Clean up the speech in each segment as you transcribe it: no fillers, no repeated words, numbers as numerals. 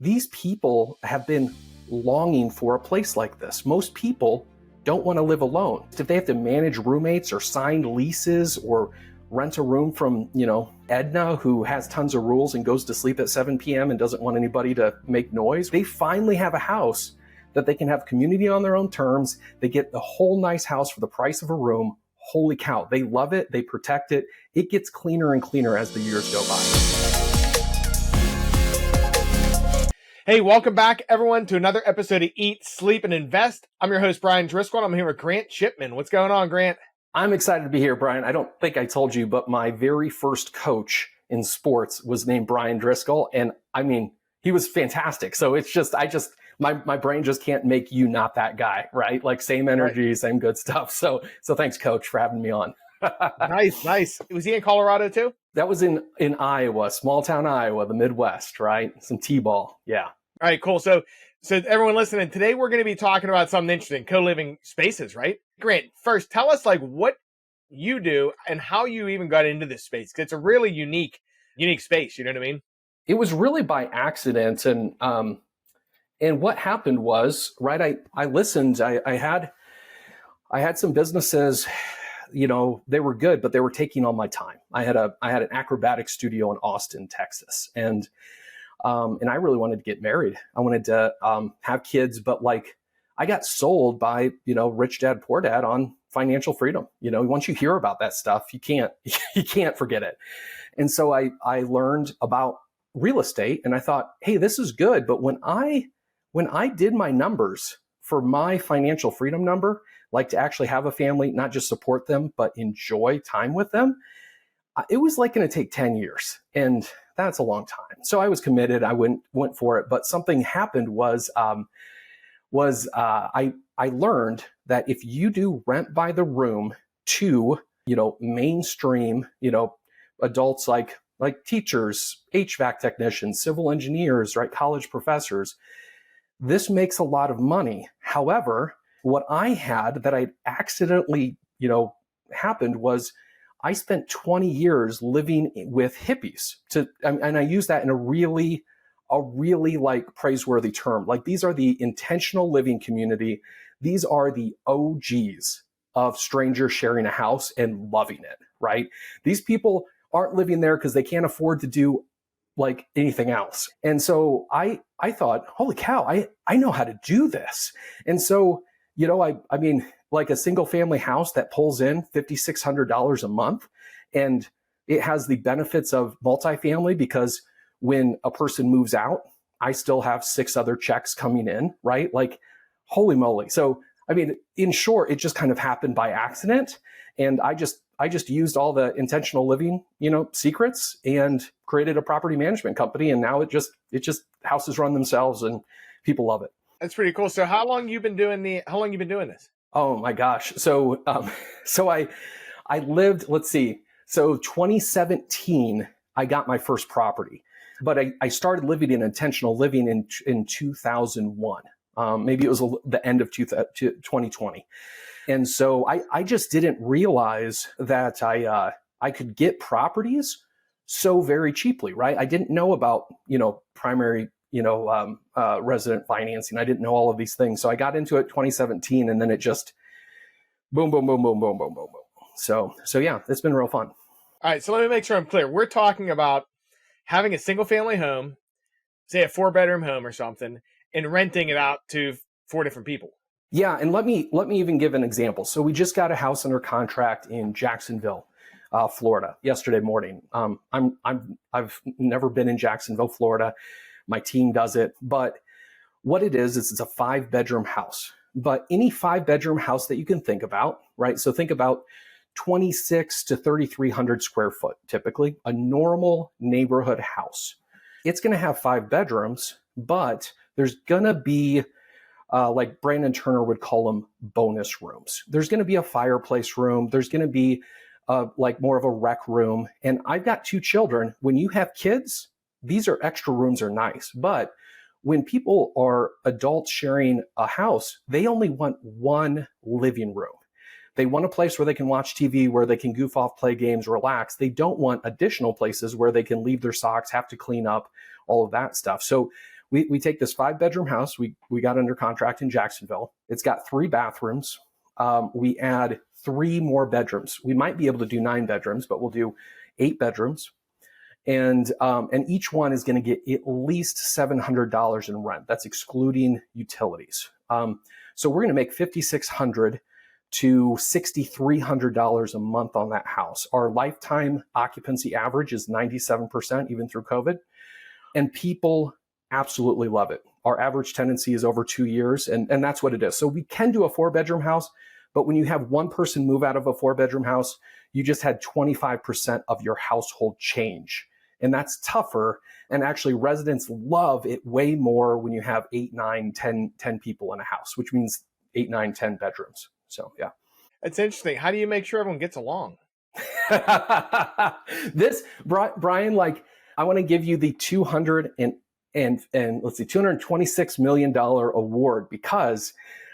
these people have been longing for a place like this. Most people don't want to live alone. If they have to manage roommates or sign leases or rent a room from, Edna, who has tons of rules and goes to sleep at 7 p.m. and doesn't want anybody to make noise, they finally have a house that they can have community on their own terms. They get the whole nice house for the price of a room. Holy cow, they love it, they protect it. It gets cleaner and cleaner as the years go by. Hey, welcome back, everyone, to another episode of Eat, Sleep, and Invest. I'm your host, Brian Driscoll, and I'm here with Grant Shipman. What's going on, Grant? I'm excited to be here, Brian. I don't think I told you, but my very first coach in sports was named Brian Driscoll. And I mean, he was fantastic. So it's just, my brain just can't make you not that guy, right? Like same energy, right. Same good stuff. So thanks, coach, for having me on. Nice. Was he in Colorado too? That was in Iowa, small town Iowa, the Midwest, right? Some T-ball. Yeah. All right, cool. So everyone listening, today we're going to be talking about something interesting, co-living spaces, right? Grant, first, tell us what you do and how you even got into this space. Because it's a really unique space, you know what I mean? It was really by accident. And what happened was, right, I listened. I had some businesses, they were good, but they were taking all my time. I had an acrobatic studio in Austin, Texas. And I really wanted to get married. I wanted to have kids, but I got sold by, Rich Dad, Poor Dad on financial freedom. Once you hear about that stuff, you can't forget it. And so I learned about real estate and I thought, hey, this is good. But when I did my numbers for my financial freedom number, like to actually have a family, not just support them, but enjoy time with them, it was going to take 10 years. And that's a long time. So I was committed. I went for it. But something happened was I learned that if you do rent by the room to, mainstream, adults like teachers, HVAC technicians, civil engineers, right, college professors, this makes a lot of money. However, what I had that I accidentally, happened was I spent 20 years living with hippies and I use that in a really praiseworthy term. These are the intentional living community. These are the OGs of strangers sharing a house and loving it, right? These people aren't living there because they can't afford to do anything else. And so I thought, holy cow, I know how to do this. And so, I mean, a single family house that pulls in $5,600 a month. And it has the benefits of multifamily because when a person moves out, I still have 6 other checks coming in, right? Holy moly. So, I mean, in short, it just kind of happened by accident. And I just used all the intentional living, secrets and created a property management company. And now it just houses run themselves and people love it. That's pretty cool. So how long you been doing this? Oh my gosh. So I lived, let's see. So 2017, I got my first property, but I started living in intentional living in 2001. Maybe it was the end of 2020. And so I just didn't realize that I could get properties so very cheaply, right? I didn't know about, primary, resident financing. I didn't know all of these things. So I got into it 2017 and then it just boom, boom, boom, boom, boom, boom, boom, boom. So yeah, it's been real fun. All right. So let me make sure I'm clear. We're talking about having a single family home, say a 4-bedroom home or something, and renting it out to 4 different people. Yeah. And let me even give an example. So we just got a house under contract in Jacksonville, Florida yesterday morning. I've never been in Jacksonville, Florida. My team does it, but what it is it's a 5-bedroom house, but any 5-bedroom house that you can think about, right? So think about 26 to 3,300 square foot, typically a normal neighborhood house. It's going to have 5 bedrooms, but there's going to be like Brandon Turner would call them bonus rooms. There's going to be a fireplace room. There's going to be more of a rec room. And I've got 2 children. When you have kids, these are extra rooms are nice. But when people are adults sharing a house, they only want 1 living room. They want a place where they can watch TV, where they can goof off, play games, relax. They don't want additional places where they can leave their socks, have to clean up, all of that stuff. So we take this 5-bedroom house we got under contract in Jacksonville. It's got 3 bathrooms. We add 3 more bedrooms. We might be able to do 9 bedrooms, but we'll do 8 bedrooms. And each one is going to get at least $700 in rent. That's excluding utilities. So we're going to make $5,600 to $6,300 a month on that house. Our lifetime occupancy average is 97%, even through COVID. And people absolutely love it. Our average tenancy is over 2 years, and that's what it is. So we can do a 4-bedroom house, but when you have one person move out of a 4-bedroom house, you just had 25% of your household change. And that's tougher. And actually, residents love it way more when you have 8, 9, 10 people in a house, which means 8, 9, 10 bedrooms. So, yeah. It's interesting. How do you make sure everyone gets along? This, Brian, like, I want to give you the $226 million award, because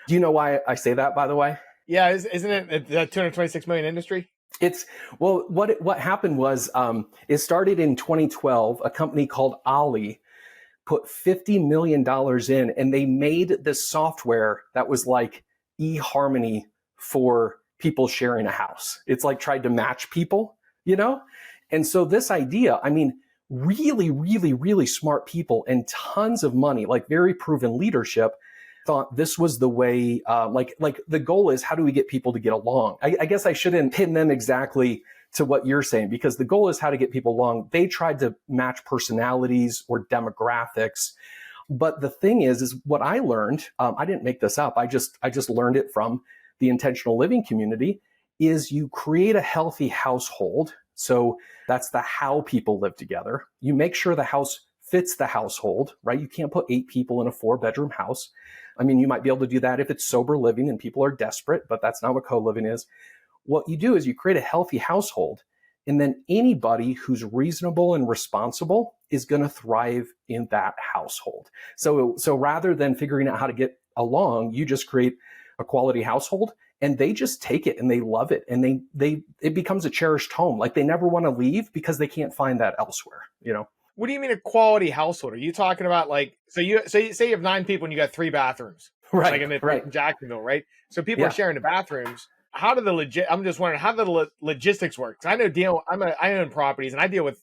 do you know why I say that, by the way? Yeah, isn't it the 226 million industry? It's, well, what happened was, it started in 2012. A company called Ollie put $50 million in, and they made this software that was like eHarmony for people sharing a house. It's like tried to match people, And so this idea, I mean, really, really, really smart people and tons of money, like very proven leadership, thought this was the way, like the goal is, how do we get people to get along? I guess I shouldn't pin them exactly to what you're saying, because the goal is how to get people along. They tried to match personalities or demographics. But the thing is what I learned, I didn't make this up. I just learned it from the intentional living community, is you create a healthy household. So that's the how people live together. You make sure the house fits the household, right? You can't put 8 people in a 4-bedroom house. I mean, you might be able to do that if it's sober living and people are desperate, but that's not what co-living is. What you do is you create a healthy household, and then anybody who's reasonable and responsible is going to thrive in that household. So rather than figuring out how to get along, you just create a quality household, and they just take it and they love it, and it becomes a cherished home. Like, they never want to leave because they can't find that elsewhere, What do you mean a quality household? Are you talking about, like, so you say you have 9 people and you got 3 bathrooms, right? Like in Jacksonville, right? So people are sharing the bathrooms. How do I'm just wondering, how do the logistics work? 'Cause I know I own properties and I deal with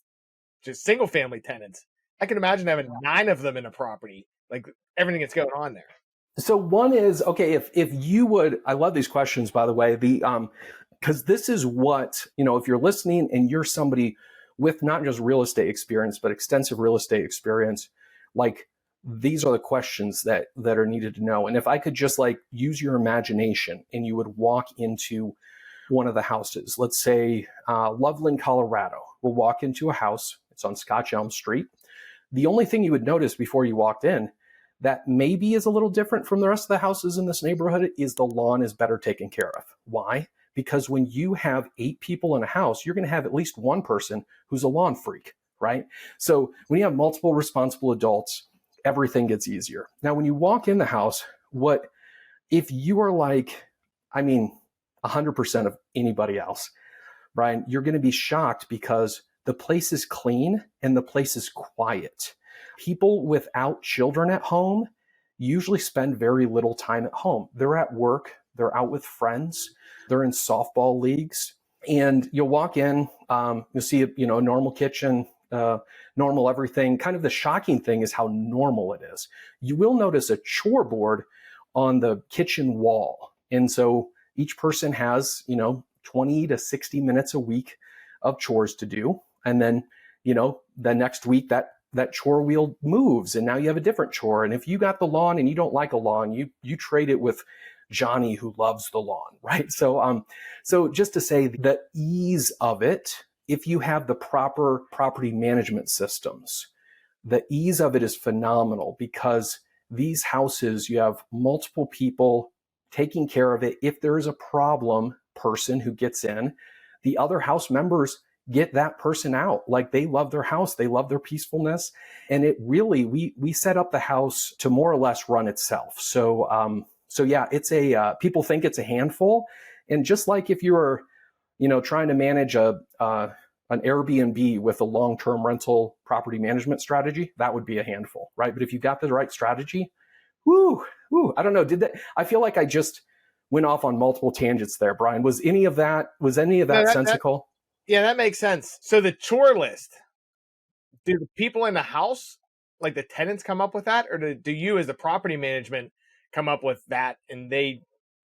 just single family tenants. I can imagine having 9 of them in a property, like everything that's going on there. So one is, okay, if you would, I love these questions, by the way, because this is what, if you're listening and you're somebody with not just real estate experience, but extensive real estate experience, like, these are the questions that are needed to know. And if I could just use your imagination and you would walk into one of the houses, let's say Loveland, Colorado, we'll walk into a house. It's on Scotch Elm Street. The only thing you would notice before you walked in that maybe is a little different from the rest of the houses in this neighborhood is the lawn is better taken care of. Why? Because when you have 8 people in a house, you're going to have at least one person who's a lawn freak, right? So when you have multiple responsible adults, everything gets easier. Now, when you walk in the house, if you are 100% of anybody else, Brian, you're going to be shocked because the place is clean and the place is quiet. People without children at home usually spend very little time at home. They're at work, they're out with friends, they're in softball leagues, and you'll walk in, you'll see a normal kitchen, normal everything. Kind of the shocking thing is how normal it is. You will notice a chore board on the kitchen wall. And so each person has, 20 to 60 minutes a week of chores to do. And then, the next week that chore wheel moves and now you have a different chore. And if you got the lawn and you don't like a lawn, you trade it with Johnny who loves the lawn, right? So just to say the ease of it, if you have the proper property management systems, the ease of it is phenomenal, because these houses, you have multiple people taking care of it. If there is a person who gets in, the other house members get that person out. Like, they love their house, they love their peacefulness. And it really, we set up the house to more or less run itself. So yeah, it's people think it's a handful. And just like if you were, trying to manage a an Airbnb with a long-term rental property management strategy, that would be a handful, right? But if you got the right strategy, I don't know. I feel like I just went off on multiple tangents there, Brian. Was any of that No, sensical? yeah, that makes sense. So the chore list, do the people in the house, like the tenants, come up with that, or do you as the property management come up with that, and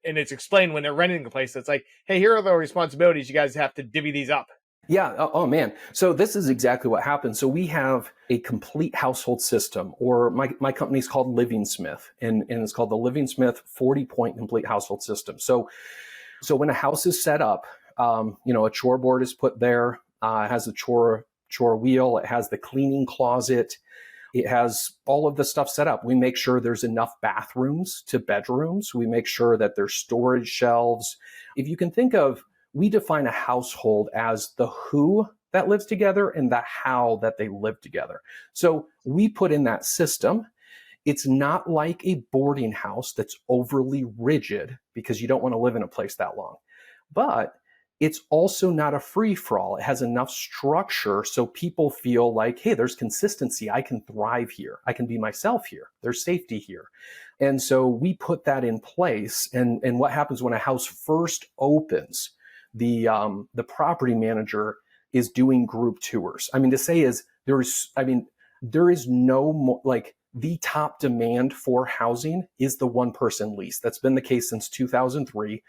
it's explained when they're renting the place? It's like, hey, here are the responsibilities. You guys have to divvy these up. Yeah. Oh, man. So this is exactly what happens. So we have a complete household system, or my company is called Livingsmith, and it's called the Livingsmith 40-point complete household system. So when a house is set up, a chore board is put there. It has a chore wheel. It has the cleaning closet. It has all of the stuff set up. We make sure there's enough bathrooms to bedrooms. We make sure that there's storage shelves. If you can think of, we define a household as the who that lives together and the how that they live together. So we put in that system. It's not like a boarding house that's overly rigid because you don't want to live in a place that long. But it's also not a free-for-all. It has enough structure so people feel like, hey, there's consistency. I can thrive here. I can be myself here. There's safety here. And so we put that in place. And what happens when a house first opens, the property manager is doing group tours. I mean, to say is there is no more, like, the top demand for housing is the one-person lease. That's been the case since 2003.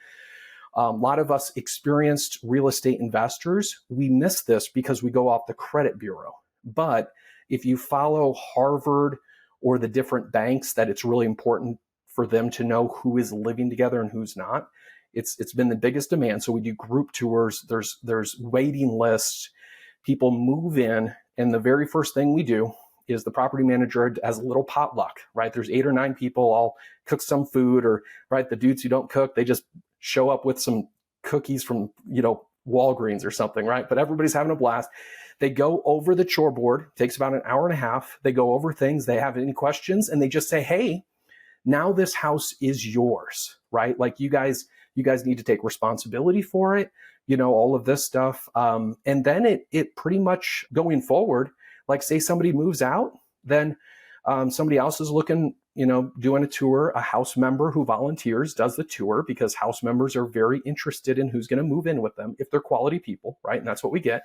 A lot of us experienced real estate investors, we miss this because we go off the credit bureau. But if you follow Harvard or the different banks, that it's really important for them to know who is living together and who's not. It's been the biggest demand. So we do group tours. There's waiting lists. People move in, and the very first thing we do is the property manager has a little potluck, right? There's 8 or 9 people. I'll cook some food, or right, the dudes who don't cook, they just show up with some cookies from, Walgreens or something, right? But everybody's having a blast. They go over the chore board. It takes about an hour and a half. They go over things. They have any questions, and they just say, hey, now this house is yours, right? Like you guys need to take responsibility for it, all of this stuff. And then it pretty much going forward, like say somebody moves out, then somebody else is looking, doing a tour. A house member who volunteers does the tour because house members are very interested in who's going to move in with them if they're quality people, right? And that's what we get.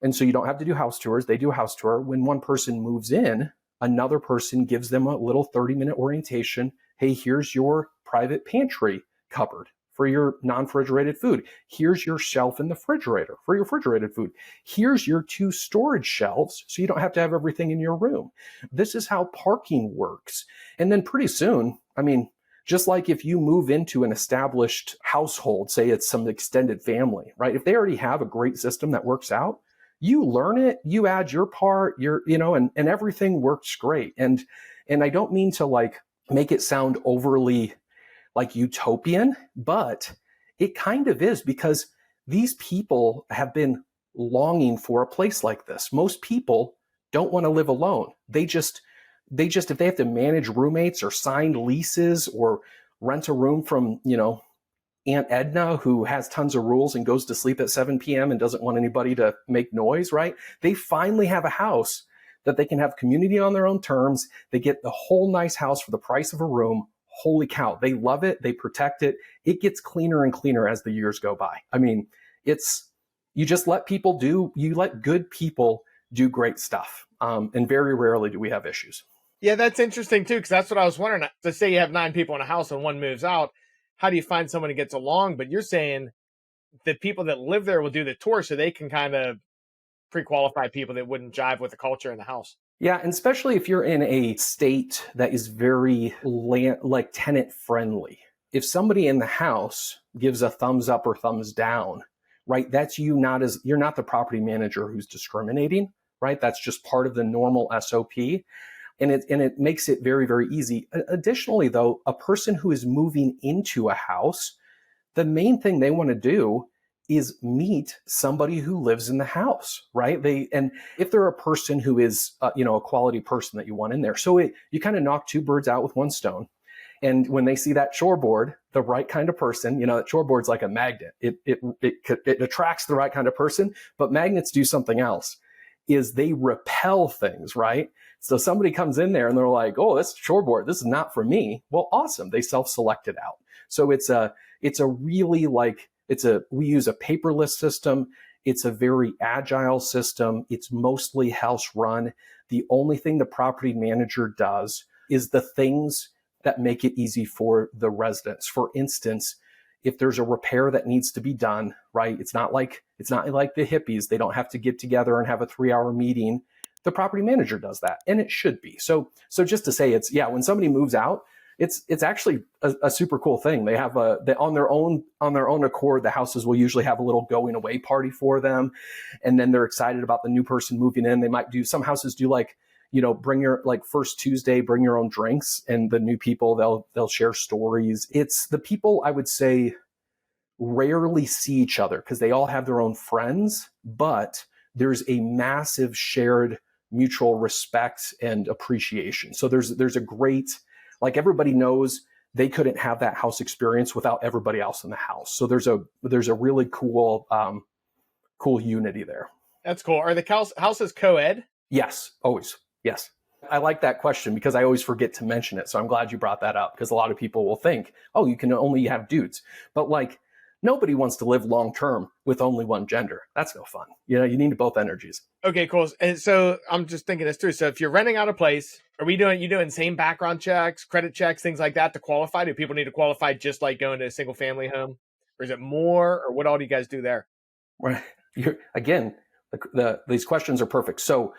And so you don't have to do house tours. They do a house tour. When one person moves in, another person gives them a little 30-minute orientation. Hey, here's your private pantry cupboard for your non-refrigerated food. Here's your shelf in the refrigerator for your refrigerated food. Here's your 2 storage shelves so you don't have to have everything in your room. This is how parking works. And then pretty soon, just like if you move into an established household, say it's some extended family, right? If they already have a great system that works out, you learn it, you add your part, and everything works great. And I don't mean to make it sound overly utopian, but it kind of is, because these people have been longing for a place like this. Most people don't want to live alone. They just, if they have to manage roommates or sign leases or rent a room from, Aunt Edna, who has tons of rules and goes to sleep at 7 p.m. and doesn't want anybody to make noise, right? They finally have a house that they can have community on their own terms. They get the whole nice house for the price of a room. Holy cow, they love it. They protect it. It gets cleaner and cleaner as the years go by. You just let good people do great stuff. And very rarely do we have issues. Yeah, that's interesting too, because that's what I was wondering. Let's say you have 9 people in a house and one moves out. How do you find someone who gets along? But you're saying the people that live there will do the tour so they can kind of pre-qualify people that wouldn't jive with the culture in the house. Yeah, and especially if you're in a state that is very tenant friendly. If somebody in the house gives a thumbs up or thumbs down, right? That's you're not the property manager who's discriminating, right? That's just part of the normal SOP. And it makes it very, very easy. Additionally, though, a person who is moving into a house, the main thing they want to do is meet somebody who lives in the house, right? And if they're a person who is, a quality person that you want in there. So you kind of knock 2 birds out with one stone. And when they see that chore board, the right kind of person, that chore board's like a magnet. It attracts the right kind of person, but magnets do something else, is they repel things, right? So somebody comes in there and they're like, oh, this chore board, this is not for me. Well, awesome. They self-select it out. So we use a paperless system. It's a very agile system. It's mostly house run. The only thing the property manager does is the things that make it easy for the residents. For instance, if there's a repair that needs to be done, right? It's not like the hippies. They don't have to get together and have a 3-hour meeting. The property manager does that, and it should be. So just to say, when somebody moves out, it's actually a super cool thing. They have on their own accord, the houses will usually have a little going away party for them, and then they're excited about the new person moving in. They might some houses do bring your first Tuesday, bring your own drinks, and the new people they'll share stories. It's the people, I would say, rarely see each other because they all have their own friends, but there's a massive shared mutual respect and appreciation. So there's a great, everybody knows they couldn't have that house experience without everybody else in the house. So there's a really cool unity there. That's cool. Are the houses co-ed? Yes, always. Yes. I like that question because I always forget to mention it. So I'm glad you brought that up, because a lot of people will think, oh, you can only have dudes. But nobody wants to live long-term with only one gender. That's no fun. You need both energies. Okay, cool. And so I'm just thinking this through. So if you're renting out a place, you doing same background checks, credit checks, things like that to qualify? Do people need to qualify just like going to a single family home? Or is it more? Or what all do you guys do there? Right. These questions are perfect. So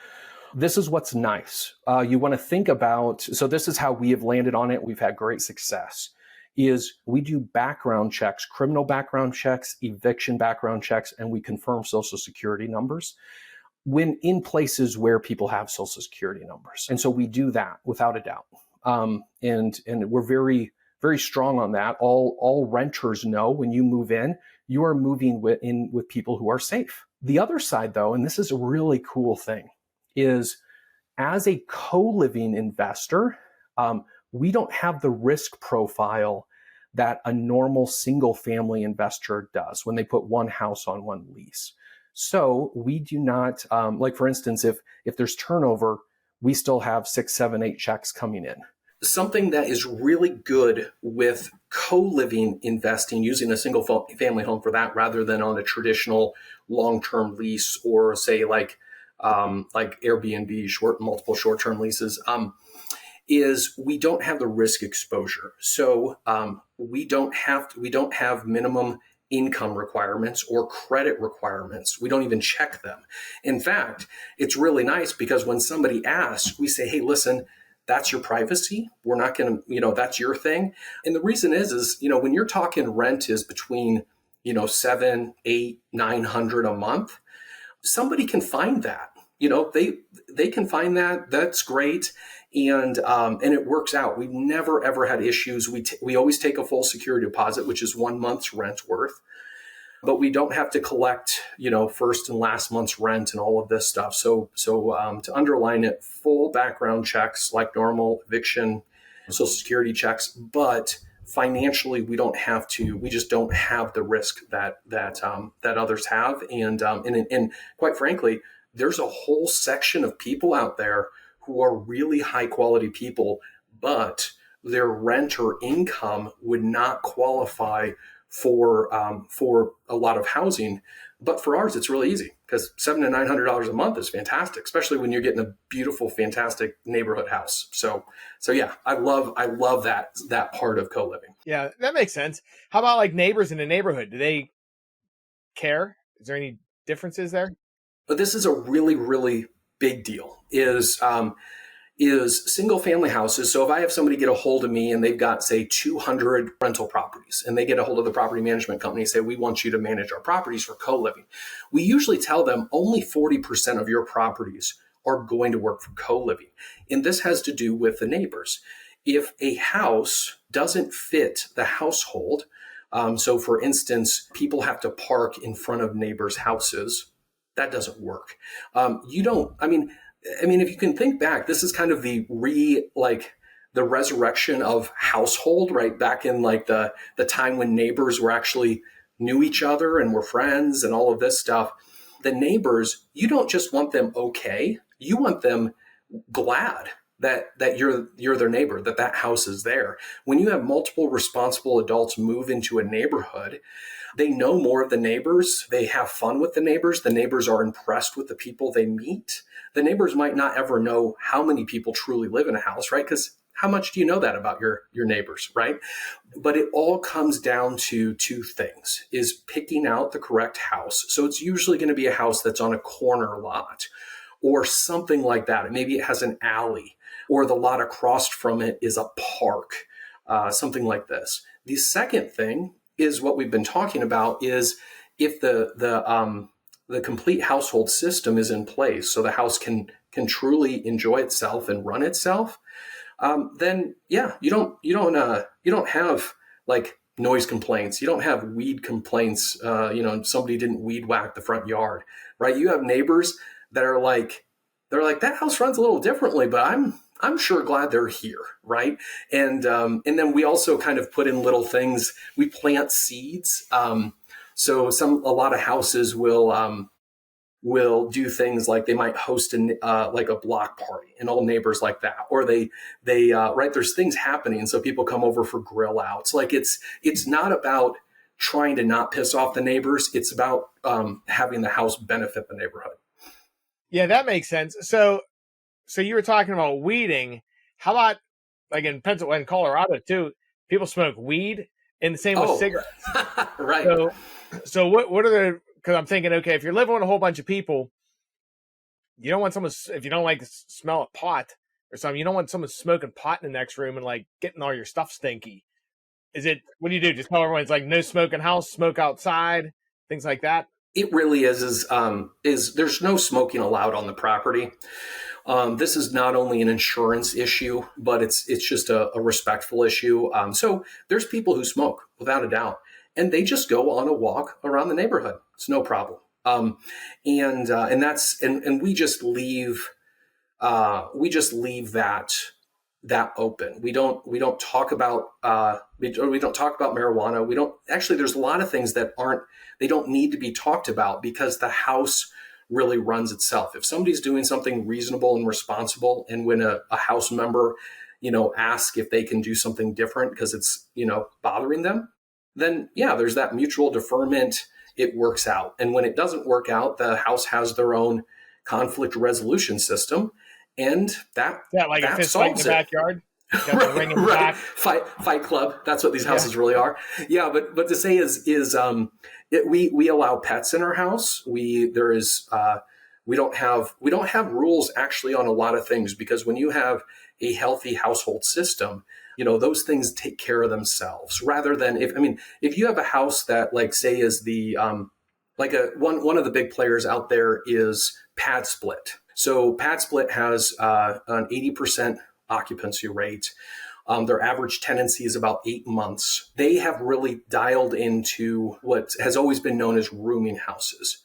this is what's nice. You want to think about, so this is how we have landed on it. We've had great success, is we do background checks, criminal background checks, eviction background checks, and we confirm Social Security numbers when in places where people have Social Security numbers. And so we do that without a doubt. And we're very, very strong on that. All renters know when you move in, you are moving with people who are safe. The other side, though, and this is a really cool thing, is as a co-living investor, we don't have the risk profile that a normal single family investor does when they put one house on one lease. So we do not, for instance, if there's turnover, we still have 6, 7, 8 checks coming in. Something that is really good with co-living investing, using a single family home for that rather than on a traditional long-term lease, or say like Airbnb, multiple short-term leases, is we don't have the risk exposure. So we don't have minimum income requirements or credit requirements. We don't even check them. In fact, it's really nice because when somebody asks, we say, hey, listen, that's your privacy. We're not going to, that's your thing. And the reason is, when you're talking rent is between, $700, $800, $900 a month, somebody can find that. They can find that. That's great. And it works out. We've never, ever had issues. We always take a full security deposit, which is 1 month's rent worth, but we don't have to collect, first and last month's rent and all of this stuff. So to underline it, full background checks like normal eviction, Social Security checks, but financially we just don't have the risk that others have. And quite frankly, there's a whole section of people out there who are really high quality people, but their rent or income would not qualify for a lot of housing. But for ours, it's really easy because $700 to $900 a month is fantastic, especially when you're getting a beautiful, fantastic neighborhood house. So yeah, I love that part of co-living. Yeah, that makes sense. How about like neighbors in the neighborhood? Do they care? Is there any differences there? But this is a really, really big deal, is single family houses. So if I have somebody get a hold of me and they've got, say, 200 rental properties, and they get a hold of the property management company and say, we want you to manage our properties for co-living. We usually tell them only 40% of your properties are going to work for co-living. And this has to do with the neighbors. If a house doesn't fit the household, so for instance, people have to park in front of neighbors' houses, that doesn't work. If you can think back, this is kind of the the resurrection of household, right? Back in like the time when neighbors were actually knew each other and were friends and all of this stuff. The neighbors, you don't just want them okay, you want them glad that you're their neighbor, that house is there. When you have multiple responsible adults move into a neighborhood, they know more of the neighbors. They have fun with the neighbors. The neighbors are impressed with the people they meet. The neighbors might not ever know how many people truly live in a house, right? Because how much do you know that about your neighbors, right? But it all comes down to two things, is picking out the correct house. So it's usually going to be a house that's on a corner lot or something like that. Maybe it has an alley, or the lot across from it is a park, something like this. The second thing is what we've been talking about, is if the complete household system is in place, so the house can truly enjoy itself and run itself, then yeah, you don't have like noise complaints. You don't have weed complaints. Somebody didn't weed whack the front yard, right? You have neighbors that are like, that house runs a little differently, but I'm sure glad they're here, right? And then we also kind of put in little things. We plant seeds. So a lot of houses will do things like they might host like a block party and all neighbors like that, or they right, there's things happening, so people come over for grill outs. Like it's not about trying to not piss off the neighbors. It's about having the house benefit the neighborhood. Yeah, that makes sense. So you were talking about weeding. How about like in Pennsylvania and Colorado too? People smoke weed, and the same with cigarettes. Right. So what are the? Because I'm thinking, okay, if you're living with a whole bunch of people, you don't want someone, if you don't like the smell of pot or something, you don't want someone smoking pot in the next room and like getting all your stuff stinky. What do you do? Just tell everyone it's like no smoking house, smoke outside, things like that? It really is there's no smoking allowed on the property. This is not only an insurance issue, but it's just a respectful issue. So there's people who smoke without a doubt, and they just go on a walk around the neighborhood. It's no problem. And we just leave that open. We don't talk about we don't talk about marijuana. There's a lot of things that they don't need to be talked about, because the house really runs itself. If somebody's doing something reasonable and responsible, and when a house member, asks if they can do something different because it's, bothering them, then yeah, there's that mutual deferment. It works out. And when it doesn't work out, the house has their own conflict resolution system. And that a fist fight in the backyard. Right, ring in the back. Fight club. That's what these houses really are. Yeah, but to say we allow pets in our house. We don't have rules actually on a lot of things, because when you have a healthy household system, those things take care of themselves. Rather than if you have a house that, like, say, is the one of the big players out there is Pad Split. So Pad Split has an 80% occupancy rate. Their average tenancy is about 8 months. They have really dialed into what has always been known as rooming houses.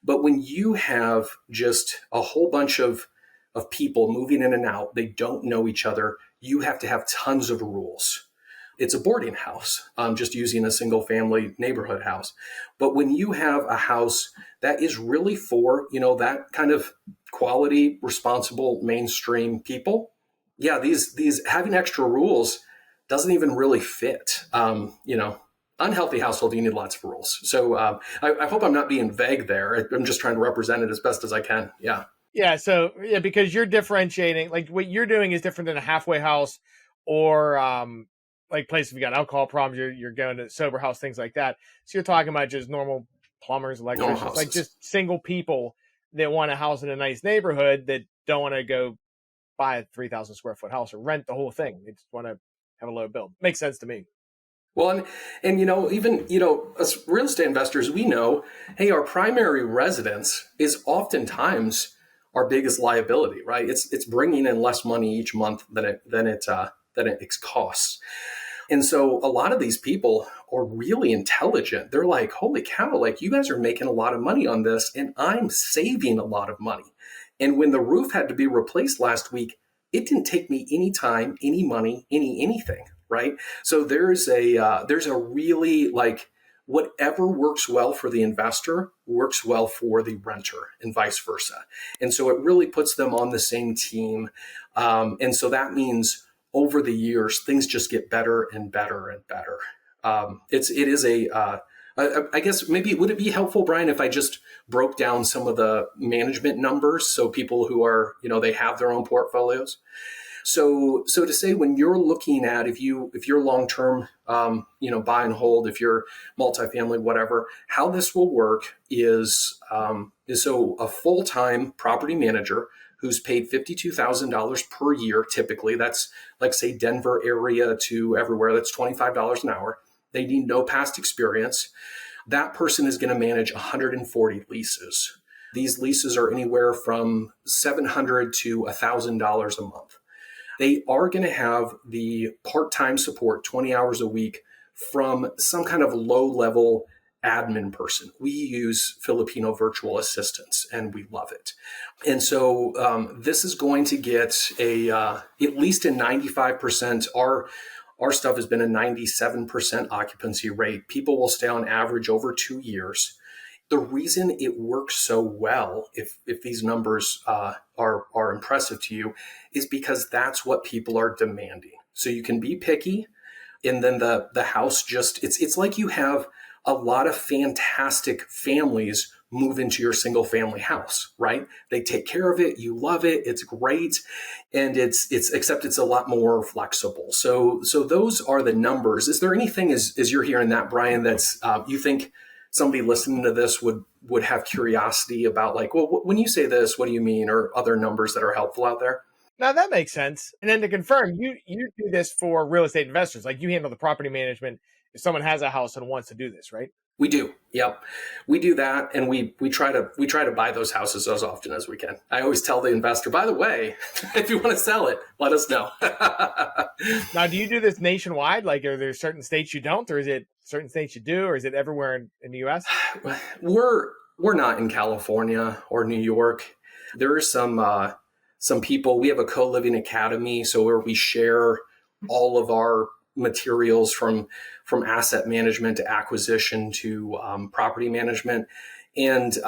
But when you have just a whole bunch of people moving in and out, they don't know each other, you have to have tons of rules. It's a boarding house, just using a single family neighborhood house. But when you have a house that is really for, that kind of quality, responsible, mainstream people, yeah, these having extra rules doesn't even really fit. Unhealthy household, you need lots of rules. So I hope I'm not being vague there. I'm just trying to represent it as best as I can. Yeah. Yeah. So yeah, because you're differentiating, like what you're doing is different than a halfway house, or like places if you got alcohol problems, you're going to sober house, things like that. So you're talking about just normal plumbers, electricians, like just single people that want a house in a nice neighborhood that don't want to go buy a 3,000 square foot house or rent the whole thing. They just want to have a low bill. Makes sense to me. Well, and even as real estate investors, we know, hey, our primary residence is oftentimes our biggest liability, right? It's bringing in less money each month than it costs. And so a lot of these people are really intelligent. They're like, holy cow, like, you guys are making a lot of money on this, and I'm saving a lot of money. And when the roof had to be replaced last week, it didn't take me any time, any money, anything, right? So there's a really like whatever works well for the investor works well for the renter and vice versa. And so it really puts them on the same team. And so that means over the years, things just get better and better and better. It is I guess maybe would it be helpful, Brian, if I just broke down some of the management numbers so people who are, they have their own portfolios? So to say when you're looking at if you're long term, buy and hold, if you're multifamily, whatever, how this will work is so a full time property manager who's paid $52,000 per year. Typically, that's like say Denver area to everywhere. That's $25 an hour. They need no past experience. That person is going to manage 140 leases. These leases are anywhere from $700 to $1,000 a month. They are going to have the part-time support, 20 hours a week, from some kind of low-level admin person. We use Filipino virtual assistants, and we love it. And so this is going to get at least a 95%. Our stuff has been a 97% occupancy rate. People will stay on average over 2 years. The reason it works so well, if these numbers are impressive to you, is because that's what people are demanding. So you can be picky, and then the house just it's like you have a lot of fantastic families move into your single family house, right? They take care of it, you love it, it's great, and it's except it's a lot more flexible. So those are the numbers. Is there anything as you're hearing that, Brian, that's you think somebody listening to this would have curiosity about, like, well, when you say this, what do you mean, or other numbers that are helpful out there? Now that makes sense. And then to confirm, you do this for real estate investors. Like you handle the property management if someone has a house and wants to do this, right? We do. Yep. We do that. And we try to buy those houses as often as we can. I always tell the investor, by the way, if you want to sell it, let us know. Now, do you do this nationwide? Like, are there certain states you don't, or is it certain states you do, or is it everywhere in the US? We're not in California or New York. There are some people. We have a co-living academy, so where we share all of our materials from asset management to acquisition to property management, and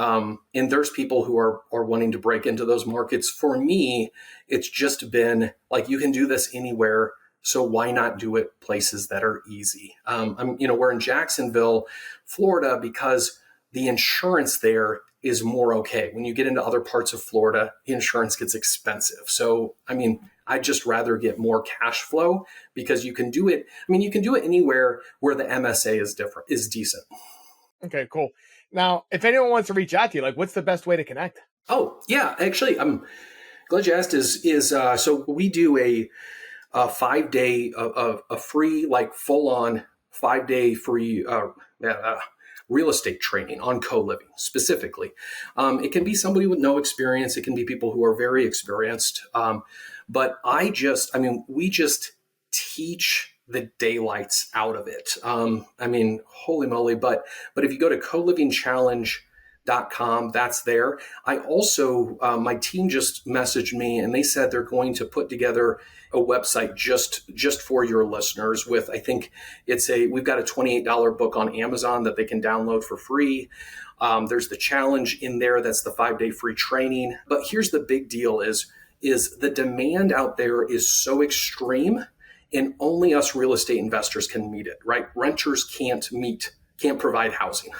there's people who are wanting to break into those markets. For me, it's just been like, you can do this anywhere, so why not do it places that are easy? We're in Jacksonville, Florida, because the insurance there is more okay. When you get into other parts of Florida, the insurance gets expensive. So, I'd just rather get more cash flow, because you can do it. You can do it anywhere where the MSA is decent. Okay, cool. Now, if anyone wants to reach out to you, like, what's the best way to connect? Oh, yeah, actually, I'm glad you asked. So we do a 5-day, a free, like full on 5-day free real estate training on co-living specifically. It can be somebody with no experience. It can be people who are very experienced. But we just teach the daylights out of it. Holy moly. But if you go to colivingchallenge.com, that's there. I also, my team just messaged me and they said they're going to put together a website just for your listeners with, I think we've got a $28 book on Amazon that they can download for free. There's the challenge in there. That's the 5-day free training. But here's the big deal is the demand out there is so extreme, and only us real estate investors can meet it, right? Renters can't provide housing.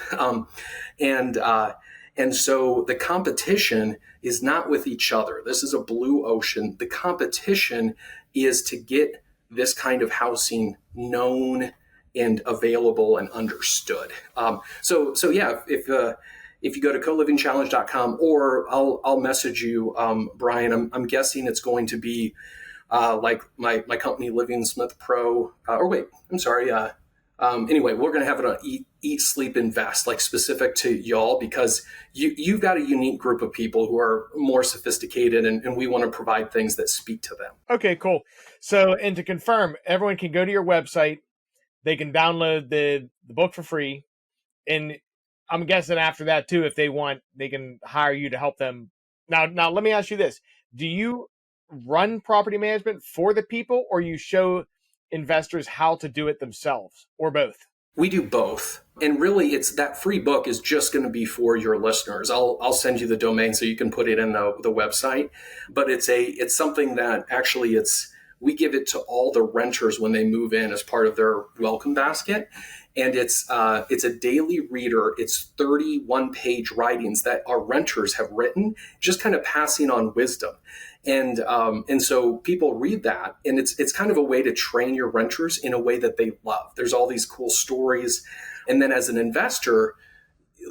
And so the competition is not with each other. This is a blue ocean. The competition is to get this kind of housing known and available and understood. So yeah, if you go to colivingchallenge.com, or I'll message you, Brian, I'm guessing it's going to be like my company, Livingsmith Pro, anyway, we're going to have it on Eat, Sleep, Invest, like specific to y'all, because you've got a unique group of people who are more sophisticated, and we want to provide things that speak to them. Okay, cool. So, and to confirm, everyone can go to your website. They can download the book for free. And I'm guessing after that too, if they want, they can hire you to help them. Now let me ask you this. Do you run property management for the people, or you show investors how to do it themselves, or both? We do both. And really, it's that free book is just going to be for your listeners. I'll send you the domain so you can put it in the website. But it's something that actually we give it to all the renters when they move in as part of their welcome basket. And it's a daily reader. It's 31-page writings that our renters have written, just kind of passing on wisdom. And so people read that, and it's kind of a way to train your renters in a way that they love. There's all these cool stories. And then as an investor,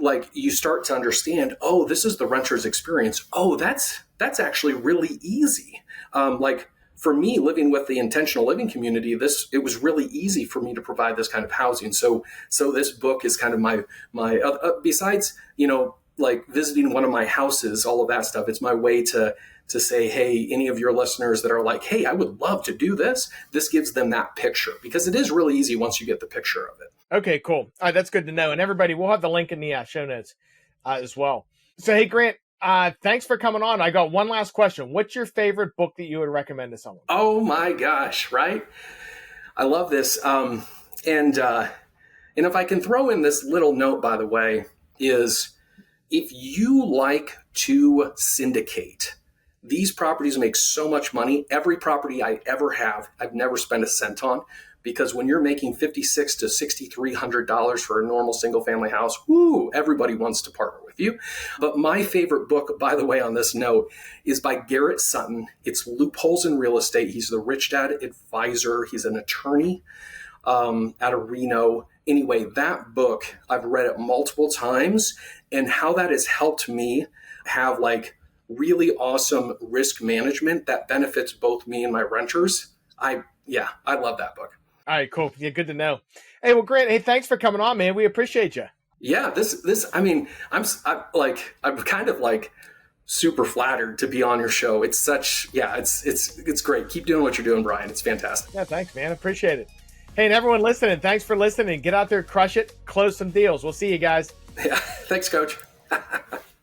like you start to understand, oh, this is the renter's experience. Oh, that's actually really easy. Like for me, living with the intentional living community, it was really easy for me to provide this kind of housing. So this book is kind of my besides, like visiting one of my houses, all of that stuff. It's my way to say, hey, any of your listeners that are like, hey, I would love to do this. This gives them that picture, because it is really easy once you get the picture of it. Okay, cool. All right, that's good to know. And everybody, we'll have the link in the show notes as well. So, hey, Grant, thanks for coming on. I got one last question. What's your favorite book that you would recommend to someone? Oh my gosh, right? I love this. And if I can throw in this little note, by the way, is if you like to syndicate, these properties make so much money. Every property I ever have, I've never spent a cent on, because when you're making $5,600 to $6,300 for a normal single family house, whoo, everybody wants to partner with you. But my favorite book, by the way, on this note, is by Garrett Sutton. It's Loopholes in Real Estate. He's the Rich Dad advisor. He's an attorney out of Reno. Anyway, that book, I've read it multiple times, and how that has helped me have like really awesome risk management that benefits both me and my renters. I love that book. All right, cool. Yeah, good to know. Hey, well, Grant, hey, thanks for coming on, man. We appreciate you. Yeah, I'm kind of like super flattered to be on your show. It's great. Keep doing what you're doing, Brian. It's fantastic. Yeah, thanks, man. Appreciate it. Hey, and everyone listening, thanks for listening. Get out there, crush it, close some deals. We'll see you guys. Yeah, thanks, Coach.